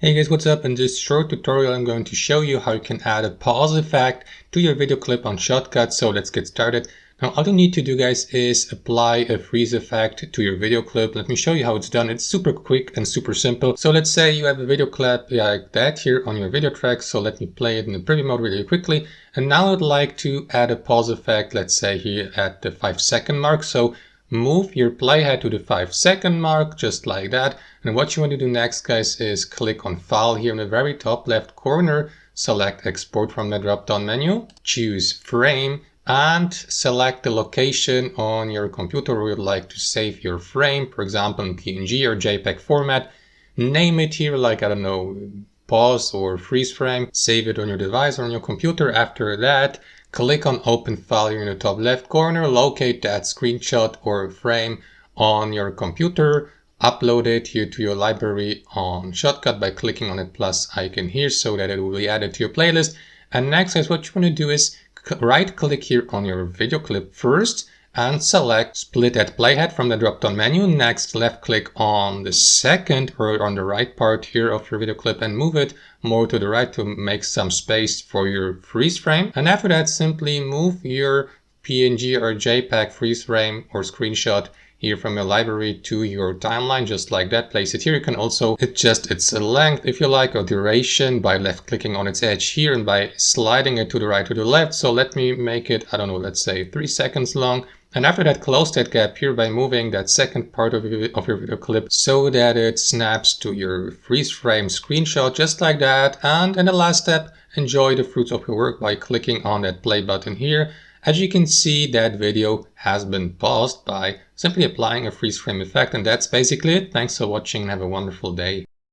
Hey guys, what's up? In this short tutorial I'm going to show you how you can add a pause effect to your video clip on Shotcut. So let's get started. Now all you need to do, guys, is apply a freeze effect to your video clip. Let me show you how it's done. It's super quick and super simple. So let's say you have a video clip like that here on your video track. So let me play it in the preview mode really quickly. And now I'd like to add a pause effect, let's say here at the 5-second mark. So move your playhead to the 5-second mark, just like that. And what you want to do next, guys, is click on File here in the very top left corner, select Export from the drop-down menu, choose Frame, and select the location on your computer where you'd like to save your frame, for example in PNG or JPEG format. Name it here like, I don't know, pause or freeze frame. Save it on your device or on your computer. After that, click on Open File here in the top left corner, locate that screenshot or frame on your computer, upload it here to your library on Shotcut by clicking on the plus icon here so that it will be added to your playlist. And next, guys, what you want to do is right click here on your video clip first and select split at playhead from the drop-down menu. Next, left click on the second or on the right part here of your video clip and move it more to the right to make some space for your freeze frame. And after that, simply move your PNG or JPEG freeze frame or screenshot here from your library to your timeline, just like that. Place it here. You can also adjust its length if you like, or duration by left clicking on its edge here and by sliding it to the right or the left. So let me make it, I don't know, let's say 3 seconds long. And after that, close that gap here by moving that second part of your video clip so that it snaps to your freeze frame screenshot, just like that. And in the last step, enjoy the fruits of your work by clicking on that play button here. As you can see, that video has been paused by simply applying a freeze frame effect. And that's basically it. Thanks for watching and have a wonderful day.